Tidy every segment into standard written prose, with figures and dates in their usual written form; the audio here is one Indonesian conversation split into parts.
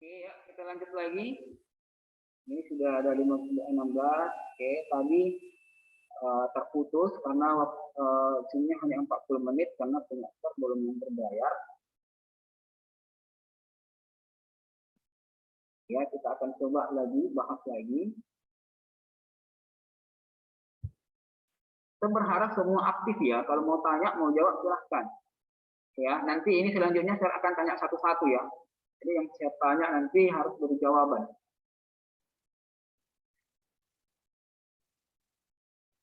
ya, kita lanjut lagi. Ini sudah ada 16. Oke, tadi terputus karena waktunya hanya 40 menit karena pendaftar belum berbayar. Ya, kita akan coba lagi, bahas lagi. Kita berharap semua aktif ya. Kalau mau tanya, mau jawab, silahkan. Ya, nanti ini selanjutnya saya akan tanya satu-satu ya. Jadi yang saya tanya nanti harus beri jawaban.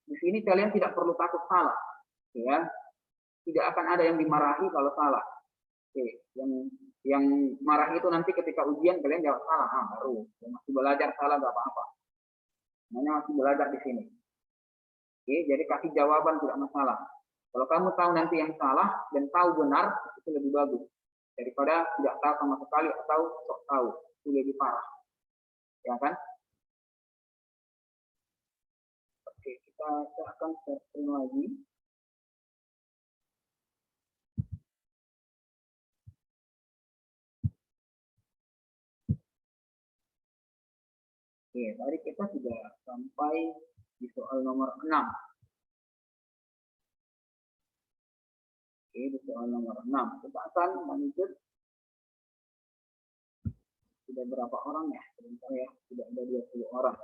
Di sini kalian tidak perlu takut salah, ya. Tidak akan ada yang dimarahi kalau salah. Oke, yang marah itu nanti ketika ujian kalian jawab salah, baru. Yang masih belajar salah nggak apa-apa. Namanya masih belajar di sini. Oke, jadi kasih jawaban tidak masalah. Kalau kamu tahu nanti yang salah dan tahu benar, itu lebih bagus daripada tidak tahu sama sekali atau sok tahu, itu lebih parah, ya kan? Oke, kita akan sharing lagi. Oke, tadi kita sudah sampai di soal nomor 6. Oke, di soal nomor 6. Kita akan lanjut. Sudah berapa orang ya? Sebentar ya, sudah ada 20 orang.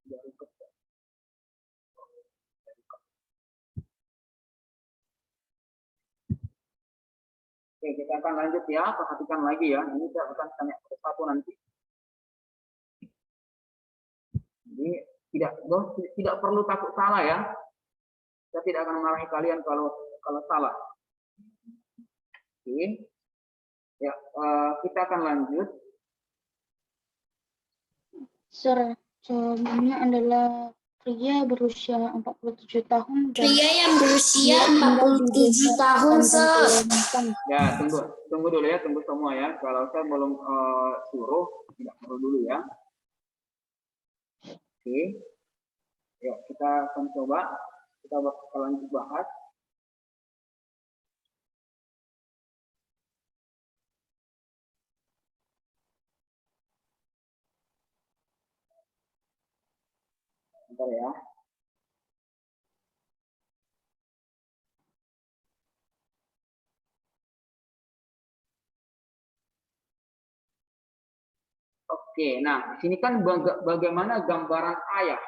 Sudah ikut. Oke, kita akan lanjut ya. Perhatikan lagi ya. Ini saya akan tanya satu nanti. Jadi tidak perlu takut salah ya. Saya tidak akan memarahi kalian kalau salah. Oke. Ya, kita akan lanjut. Jawabannya adalah pria berusia 47 tahun. Pria yang berusia 47 tahun, Sir. Ya, tunggu dulu ya, tunggu semua ya. Kalau saya belum suruh, tidak perlu dulu ya. Oke. Ya, kita akan coba. Kita bakal lanjut bahas. Bentar ya. Oke, nah di sini kan bagaimana gambaran ayah,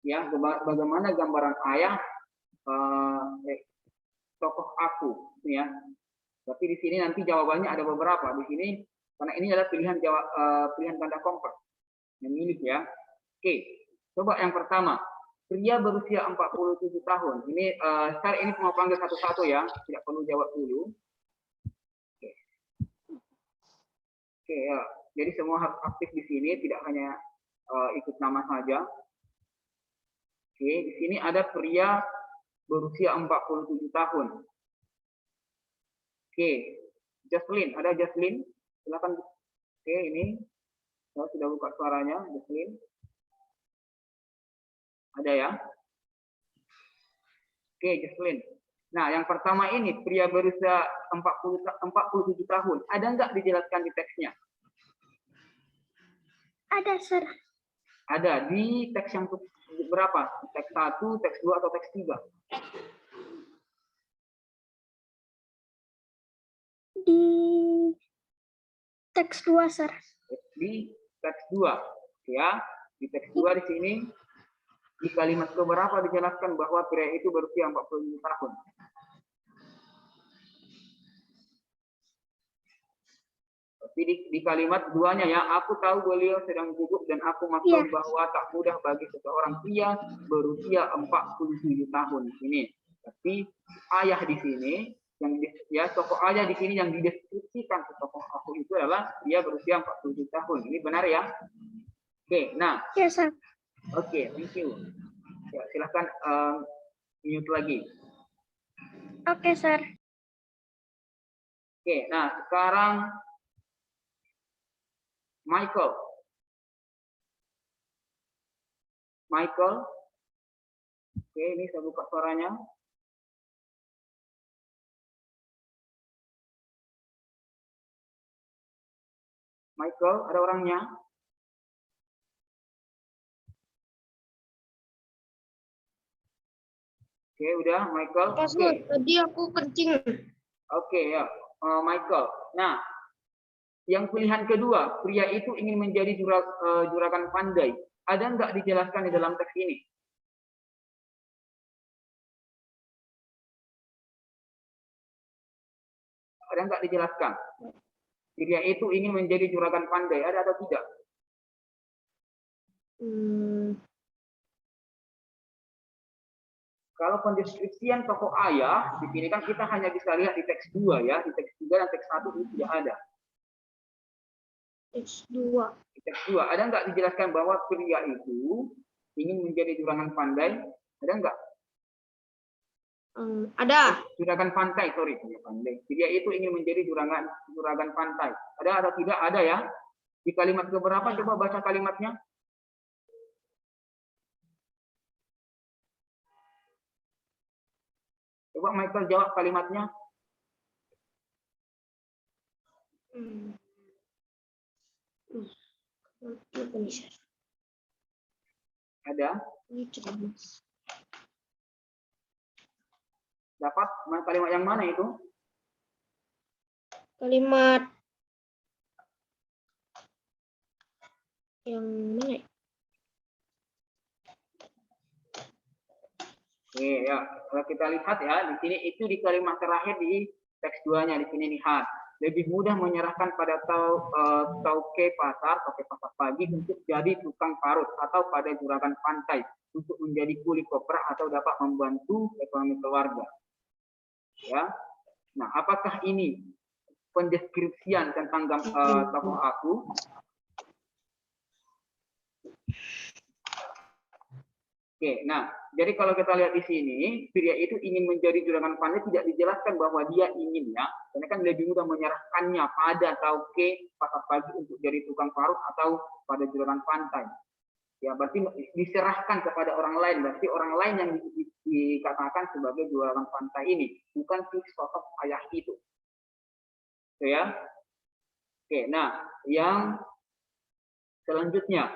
ya, bagaimana gambaran ayah tokoh aku, ya. Tapi di sini nanti jawabannya ada beberapa di sini karena ini adalah pilihan ganda kompak, memilih ya. Oke, coba yang pertama, pria berusia 47 tahun. Ini sekarang ini mau panggil satu-satu ya, tidak perlu jawab dulu. Oke ya. Jadi semua harus aktif di sini, tidak hanya ikut nama saja. Oke, di sini ada pria berusia 47 tahun. Oke, Jocelyn, ada Jocelyn? Silakan. Oke, ini saya sudah buka suaranya, Jocelyn. Ada ya? Oke, Jocelyn. Nah, yang pertama ini pria berusia 47 tahun. Ada nggak dijelaskan di teksnya? Ada, Sir. Ada di teks yang berapa? Teks 1, teks 2, atau teks 3? Di teks 2, Sir. Di teks 2. Ya, di teks 2 di sini di kalimat keberapa dijelaskan bahwa pria itu berusia 47 tahun? Tapi di kalimat duanya ya, aku tahu beliau sedang gugup dan aku maklum bahwa tak mudah bagi seseorang pria berusia 47 tahun. Ini. Tapi ayah di sini yang ya tokoh ayah di sini yang dideskripsikan ke tokoh aku itu adalah dia berusia 47 tahun. Ini benar ya? Oke, nah. Yes, sir. Oke, thank you. Ya, silahkan mute lagi. Oke, sir. Oke, nah sekarang Michael. Oke, ini saya buka suaranya. Michael, ada orangnya? Oke, udah Michael. Oke. Tadi aku kencing. Oke ya, Michael. Nah, yang pilihan kedua, pria itu ingin menjadi juragan pandai. Ada nggak dijelaskan di dalam teks ini? Ada nggak dijelaskan? Pria itu ingin menjadi juragan pandai. Ada atau tidak? Kalau pendeskripsian tokoh ayah, di sini kan kita hanya bisa lihat di teks 2 ya. Di teks 3 dan teks 1 ini tidak ada. Teks 2. Di teks 2, ada nggak dijelaskan bahwa pria itu ingin menjadi juragan pandai? Ada nggak? Ada. Juragan pantai, sorry. Pandai. Pria itu ingin menjadi juragan pantai. Ada atau tidak? Ada ya. Di kalimat keberapa? Coba baca kalimatnya. Coba Michael jawab kalimatnya. Ada? Dapat kalimat yang mana itu? Kalimat yang mana? Oke, ya. Kalau kita lihat ya, di sini itu di kalimat terakhir di teks 2-nya. Di sini lihat. Lebih mudah menyerahkan pada tauke pasar pagi untuk jadi tukang parut atau pada juragan pantai untuk menjadi kuli kopra atau dapat membantu ekonomi keluarga. Ya. Nah, apakah ini pendeskripsian tentang tokoh aku? Oke, nah, jadi kalau kita lihat di sini, pria itu ingin menjadi juragan pandai, tidak dijelaskan bahwa dia ingin ya, karena kan lebih mudah menyerahkannya pada tauke pasar pagi untuk jadi tukang parut atau pada juragan pantai. Ya, berarti diserahkan kepada orang lain, berarti orang lain yang dikatakan sebagai juragan pantai ini, bukan si sosok ayah itu. Oke ya. Oke, nah, yang selanjutnya.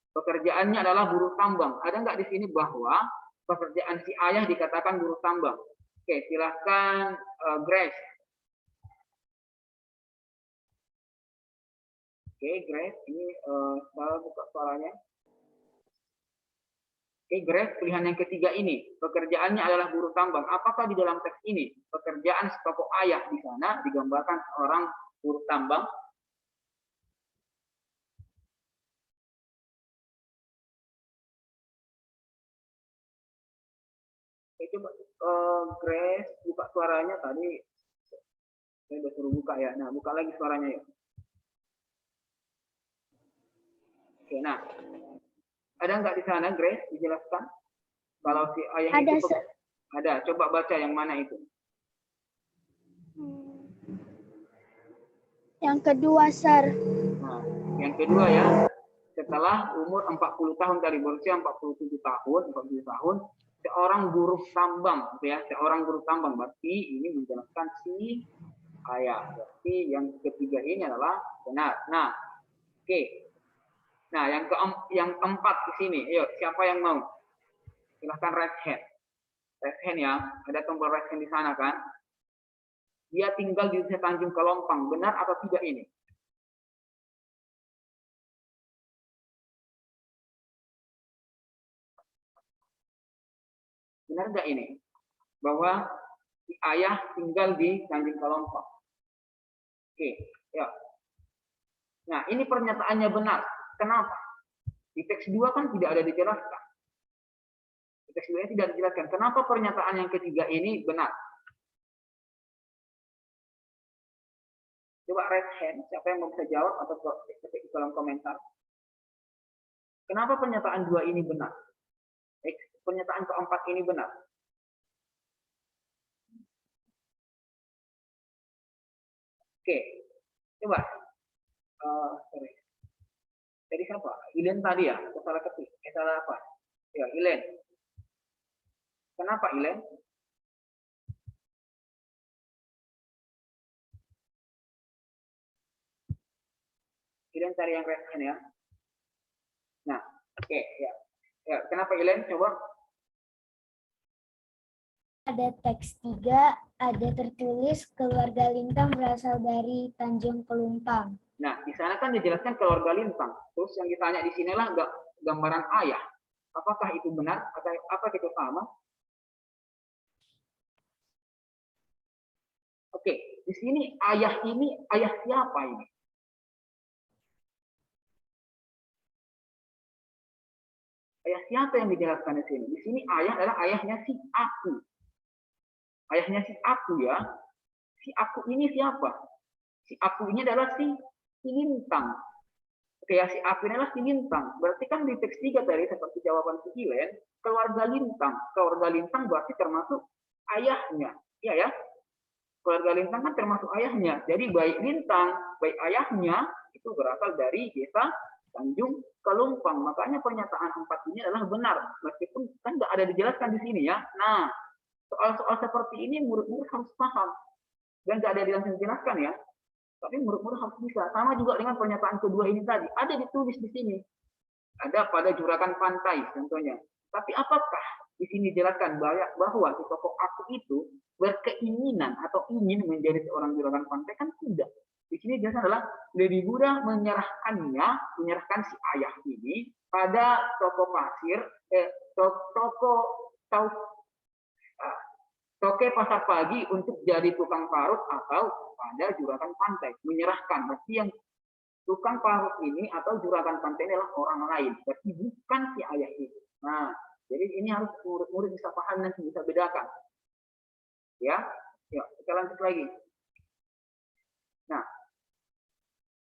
Pekerjaannya adalah buruh tambang. Ada nggak di sini bahwa pekerjaan si ayah dikatakan buruh tambang? Oke, silahkan Grace. Oke, Grace, ini saya buka suaranya. Oke, Grace, pilihan yang ketiga ini. Pekerjaannya adalah buruh tambang. Apakah di dalam teks ini pekerjaan tokoh ayah di sana digambarkan seorang buruh tambang? Coba Grace buka suaranya tadi saya udah suruh buka ya. Nah, buka lagi suaranya ya. Oke, nah, ada nggak di sana Grace dijelaskan kalau si ayah ada, itu ada. Coba baca yang mana itu. Yang kedua, Sir. Nah, yang kedua ya. Setelah umur 40 tahun dari berusia 47 tahun, seorang buruh tambang ya, seorang buruh tambang berarti ini menjelaskan si ayah. Berarti yang ketiga ini adalah benar. Nah, oke. Nah, yang keempat di sini. Ayo, siapa yang mau? Silahkan raise hand. Raise hand ya. Ada tombol raise hand di sana kan? Dia tinggal di desa Tanjung Kelompang. Benar atau tidak ini? Benar nggak ini? Bahwa si ayah tinggal di Tanjung Kelompang. Oke, ya. Nah, ini pernyataannya benar. Kenapa? Di teks 2 kan tidak ada dijelaskan. Di teks 2 tidak dijelaskan. Kenapa pernyataan yang ketiga ini benar? Coba raise hand, siapa yang mau bisa jawab atau ketik di kolom komentar. Kenapa pernyataan 2 ini benar? Pernyataan keempat ini benar. Oke, coba. Sorry. Jadi siapa? Ilen tadi ya? Salah ketik. Salah apa? Ya, Ilen. Kenapa Ilen? Oke, Kalian cari yang referensi ya. Nah, oke ya. Ya, kenapa Ilen? Coba. Ada teks 3, ada tertulis keluarga Lintang berasal dari Tanjung Pelumpang. Nah, di sana kan dijelaskan keluarga Lintang. Terus yang ditanya di sinilah gambaran ayah. Apakah itu benar atau apa itu sama? Oke, di sini ayah ini ayah siapa ini? Ayah siapa yang dijelaskan di sini? Di sini ayah adalah ayahnya si aku. Ayahnya si aku ya. Si aku ini siapa? Si aku ini adalah si Lintang. Oke ya, si aku ini adalah si Lintang. Berarti kan di teks 3 tadi seperti jawaban si Ilen, keluarga Lintang. Keluarga Lintang berarti termasuk ayahnya. Iya ya. Keluarga Lintang kan termasuk ayahnya. Jadi baik Lintang, baik ayahnya itu berasal dari desa Tanjung Pelumpang. Makanya pernyataan 4 ini adalah benar. Meskipun kan nggak ada dijelaskan di sini ya. Nah, soal-soal seperti ini murid-murid harus paham. Dan nggak ada dijelaskan ya. Tapi murid-murid harus bisa. Sama juga dengan pernyataan kedua ini tadi. Ada ditulis di sini. Ada pada juragan pantai contohnya. Tapi apakah di sini dijelaskan bahwa si tokoh aku itu berkeinginan atau ingin menjadi seorang juragan pantai? Kan tidak. Di sini jelaskan adalah lebih mudah menyerahkan si ayah ini pada toko pasir, toke pasar pagi untuk jadi tukang parut atau pada juragan pantai. Menyerahkan. Berarti yang tukang parut ini atau juragan pantai adalah orang lain. Berarti bukan si ayah itu. Nah, jadi ini harus murid-murid bisa paham dan bisa bedakan. Ya, kita lanjut lagi. Nah,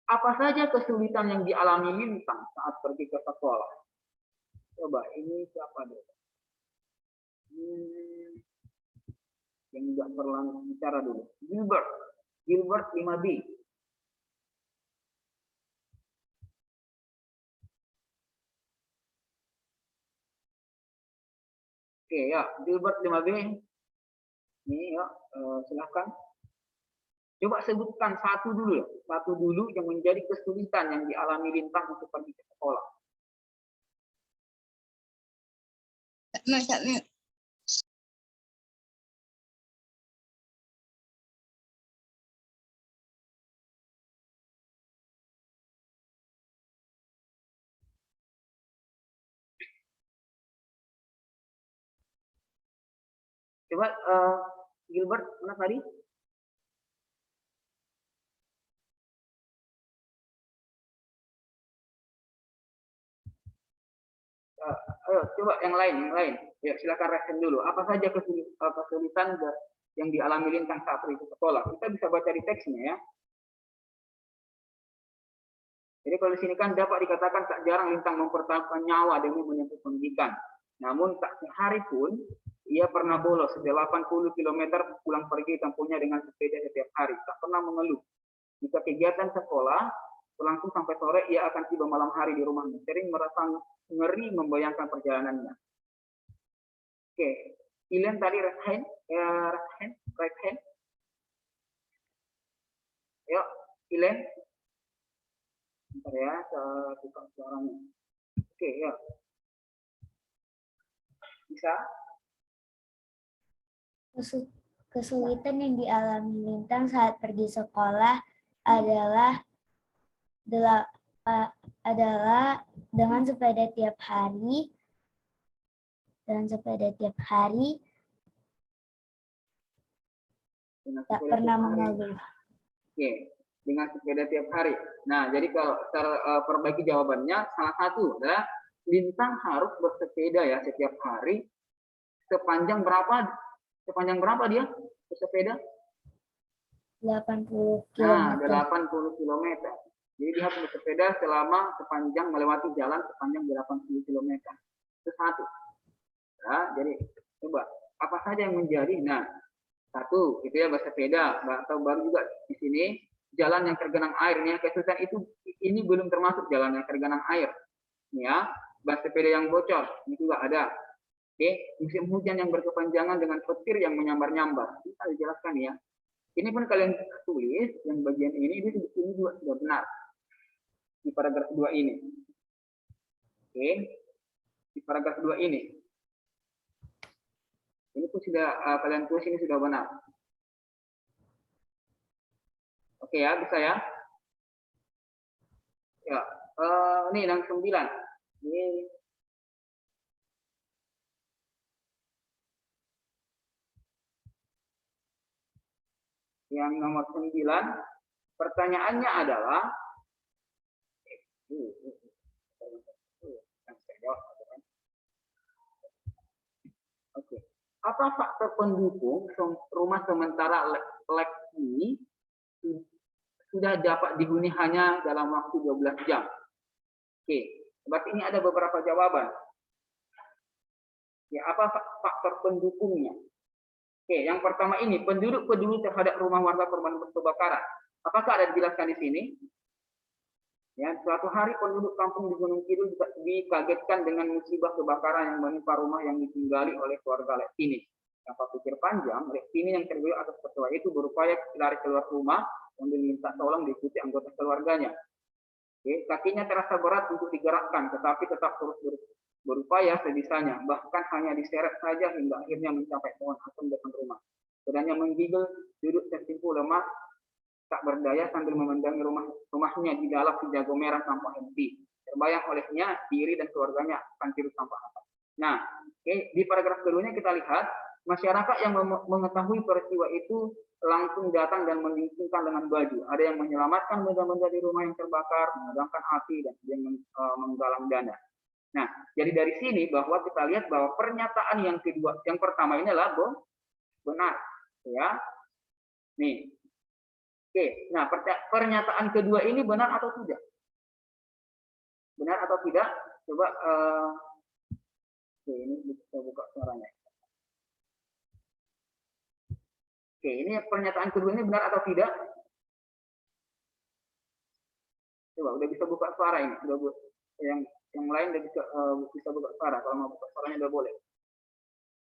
apa saja kesulitan yang dialami Lintang saat pergi ke sekolah? Coba, ini siapa deh? Yang nggak perlu bicara dulu. Gilbert 5B. Oke ya, Gilbert 5B. Ini ya, silahkan. Coba sebutkan satu dulu yang menjadi kesulitan yang dialami Lintang untuk pergi ke sekolah. Coba Gilbert, mana tadi? Ayo, coba yang lain. Ya, silakan resen dulu. Apa saja kesulitan yang dialami Lintang saat pergi ke sekolah? Kita bisa baca di teksnya ya. Jadi kalau di sini kan dapat dikatakan tak jarang Lintang mempertaruhkan nyawa demi menempuh pendidikan. Namun tak sehari pun ia pernah bolos 80 km pulang pergi kampungnya dengan sepeda setiap hari. Tak pernah mengeluh. Jika kegiatan sekolah berlangsung sampai sore, ia akan tiba malam hari di rumahnya. Sering merasa ngeri membayangkan perjalanannya. Oke, Ilen tadi right hand. Yuk, Ilen. Bentar ya, saya buka suaranya. Oke, ya. Bisa? Kesulitan yang dialami Lintang saat pergi sekolah adalah dengan sepeda tiap hari tak pernah mengeluh. Oke, dengan sepeda tiap hari. Nah, jadi kalau perbaiki jawabannya, salah satu adalah Lintang harus bersepeda ya setiap hari. Sepanjang berapa dia bersepeda? 80 km. Nah, 80 km. Jadi dia harus bersepeda sepanjang melewati jalan sepanjang 80 km. Itu satu. Nah, jadi coba apa saja yang menjadi? Nah, satu itu ya bersepeda, atau baru juga di sini jalan yang tergenang air. Nih, kesulitan itu ini belum termasuk jalan yang tergenang air. Nih ya, bersepeda yang bocor ini juga ada. Oke, musim hujan yang berkepanjangan dengan petir yang menyambar-nyambar. Kita dijelaskan ya. Ini pun kalian tulis yang bagian ini juga sudah benar. di paragraf 2 ini. Oke, di paragraf 2 ini. Ini pun sudah kalian tulis ini sudah benar. Oke ya, bisa ya. Ya, ini yang 9. Ini yang nomor 9. Pertanyaannya adalah oke. Apa faktor pendukung rumah sementara lek ini sudah dapat dihuni hanya dalam waktu 12 jam? Oke, berarti ini ada beberapa jawaban. Ya, apa faktor pendukungnya? Oke, yang pertama ini penduduk peduli terhadap rumah warga korban kebakaran. Apakah ada dijelaskan di sini? Ya, suatu hari penduduk kampung di Gunung Kidul dikagetkan dengan musibah kebakaran yang menimpa rumah yang ditinggali oleh keluarga Lektini. Tanpa pikir panjang, Lektini yang terguyur atas peristiwa itu berupaya lari keluar rumah sambil minta tolong diikuti anggota keluarganya. Oke, kakinya terasa berat untuk digerakkan, tetapi tetap terus berupaya sebisanya. Bahkan hanya diseret saja hingga akhirnya mencapai pohon asam depan rumah. Keduanya menggigil, duduk tertimpul lemah, tak berdaya sambil memandangi rumahnya di dalam si jago merah tanpa henti. Terbayang olehnya diri dan keluarganya akan tirus tanpa apa. Nah, di paragraf keduanya kita lihat masyarakat yang mengetahui peristiwa itu langsung datang dan menyingkirkan dengan baju. Ada yang menyelamatkan benda-benda di rumah yang terbakar, memadamkan api, dan yang menggalang dana. Nah, jadi dari sini bahwa kita lihat bahwa pernyataan yang kedua, yang pertama ini adalah benar, ya. Nih. Oke, nah pernyataan kedua ini benar atau tidak? Benar atau tidak? Coba, oke, ini bisa buka suaranya. Oke, ini pernyataan kedua ini benar atau tidak? Coba, udah bisa buka suara ini. Udah, yang lain udah bisa buka suara. Kalau mau buka suaranya udah boleh.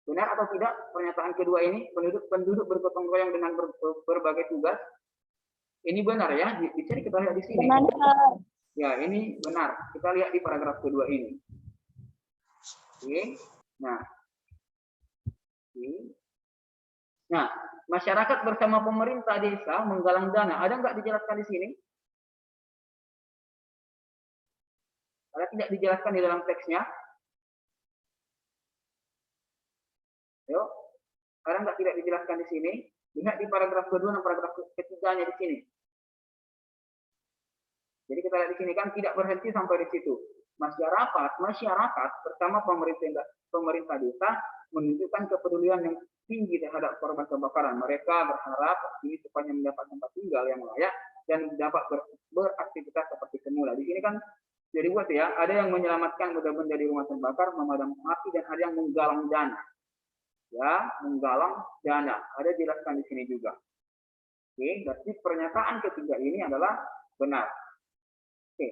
Benar atau tidak pernyataan kedua ini? Penduduk bergotong royong dengan berbagai tugas. Ini benar ya, bisa kita lihat di sini. Benar. Ya, ini benar. Kita lihat di paragraf kedua ini. Oke. Nah. Oke. Nah, masyarakat bersama pemerintah desa menggalang dana. Ada nggak dijelaskan di sini? Ada tidak dijelaskan di dalam teksnya? Yuk. Ada nggak tidak dijelaskan di sini? Lihat di paragraf kedua dan paragraf ketiganya di sini. Jadi kita lihat di sini kan tidak berhenti sampai di situ. Masyarakat bersama pemerintah desa menunjukkan kepedulian yang tinggi terhadap korban kebakaran. Mereka berharap ini supaya mendapat tempat tinggal yang layak dan dapat beraktivitas seperti semula. Di sini kan jadi buat ya, ada yang menyelamatkan benda-benda di rumah terbakar, memadamkan api, dan ada yang menggalang dana. Ya, menggalang dana. Ada jelaskan di sini juga. Oke, berarti pernyataan ketiga ini adalah benar. Oke.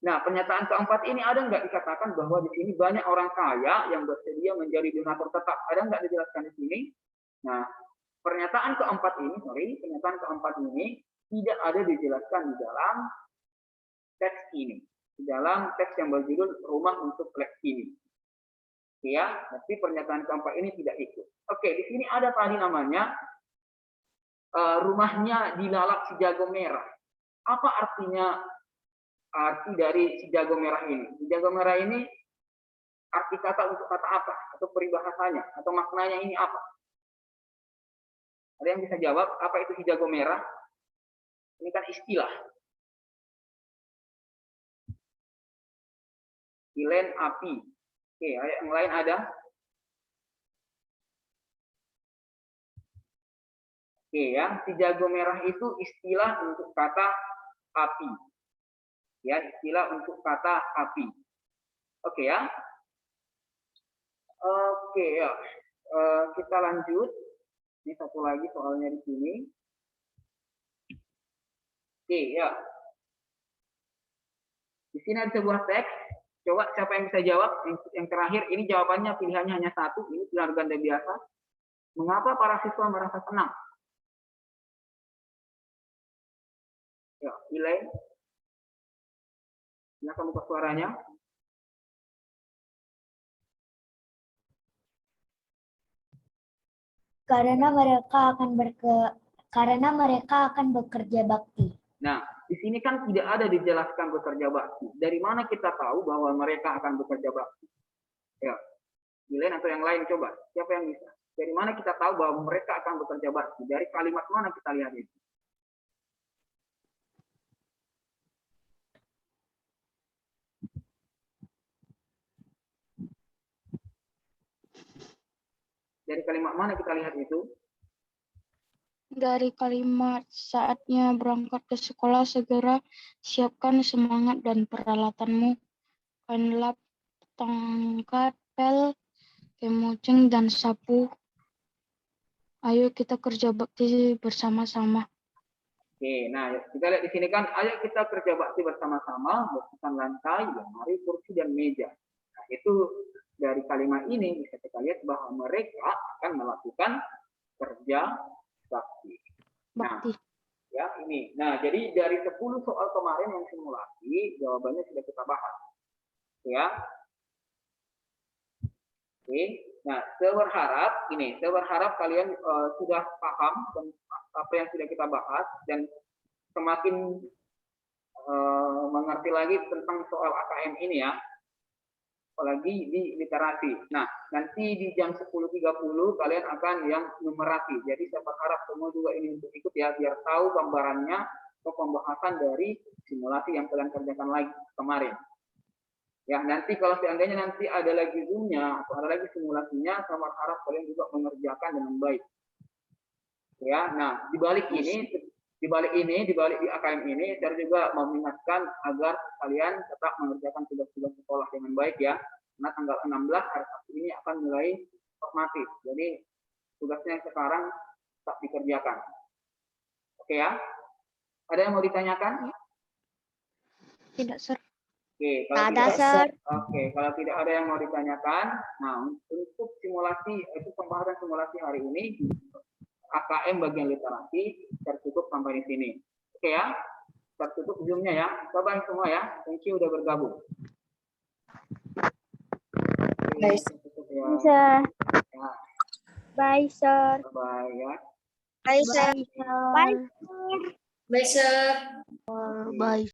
Nah, pernyataan keempat ini ada nggak dikatakan bahwa di sini banyak orang kaya yang bersedia menjadi donatur tetap? Ada nggak dijelaskan di sini? Nah, pernyataan keempat ini tidak ada dijelaskan di dalam teks ini, di dalam teks yang berjudul Rumah untuk Lektini. Ya, tapi pernyataan keempat ini tidak ikut. Oke, di sini ada tadi namanya rumahnya dilalap si jago merah. Apa arti dari si jago merah ini? Si jago merah ini arti kata untuk kata apa? Atau peribahasanya? Atau maknanya ini apa? Ada yang bisa jawab apa itu si jago merah? Ini kan istilah. Silen api. Oke, yang lain ada? Oke ya, si jago merah itu istilah untuk kata api. Ya, istilah untuk kata api. Oke ya. Oke ya. Kita lanjut. Ini satu lagi soalnya di sini. Oke ya. Di sini ada sebuah teks. Coba siapa yang bisa jawab? Yang terakhir, ini jawabannya pilihannya hanya satu. Ini pilihan ganda biasa. Mengapa para siswa merasa senang? Ya, Elaine. Silakan buka suaranya. Karena mereka akan bekerja bakti. Nah, di sini kan tidak ada dijelaskan bekerja bakti. Dari mana kita tahu bahwa mereka akan bekerja bakti? Ya, Milen atau yang lain coba. Siapa yang bisa? Dari mana kita tahu bahwa mereka akan bekerja bakti? Dari kalimat mana kita lihat itu? Dari kalimat mana kita lihat itu? Dari kalimat saatnya berangkat ke sekolah, segera siapkan semangat dan peralatanmu. Kain lap, tongkat, pel, kemuceng, dan sapu. Ayo kita kerja bakti bersama-sama. Oke, nah kita lihat di sini kan, ayo kita kerja bakti bersama-sama, bersihkan lantai, lemari, kursi, dan meja. Nah, itu dari kalimat ini bisa kita lihat bahwa mereka akan melakukan kerja bakti. Bakti. Nah, ya ini. Nah, jadi dari 10 soal kemarin yang simulasi, jawabannya sudah kita bahas. Ya. Oke. Nah, saya berharap kalian sudah paham apa yang sudah kita bahas dan semakin mengerti lagi tentang soal AKM ini ya. Apalagi di literasi. Nah, nanti di jam 10.30 kalian akan yang numerasi. Jadi saya berharap semua juga ini untuk ikut ya, biar tahu gambarannya atau pembahasan dari simulasi yang kalian kerjakan lagi kemarin. Ya, nanti kalau seandainya nanti ada lagi Zoom-nya atau ada lagi simulasinya, saya berharap kalian juga mengerjakan dengan baik. Ya, nah di balik di AKM ini, saya juga mengingatkan agar kalian tetap mengerjakan tugas-tugas sekolah dengan baik ya. Karena tanggal 16 hari Sabtu ini akan mulai formatif. Jadi tugasnya sekarang tetap dikerjakan. Oke ya? Ada yang mau ditanyakan? Tidak, Sir. Oke, kalau tidak ada yang mau ditanyakan, nah untuk simulasi itu pembahasan simulasi hari ini AKM bagian literasi tertutup sampai di sini. Oke ya, tertutup Zoom-nya ya. Bye-bye semua ya. Thank you udah bergabung. Bye, Ya. Bye, sir. Bye ya. Bye, sir. Bye, sir. Bye.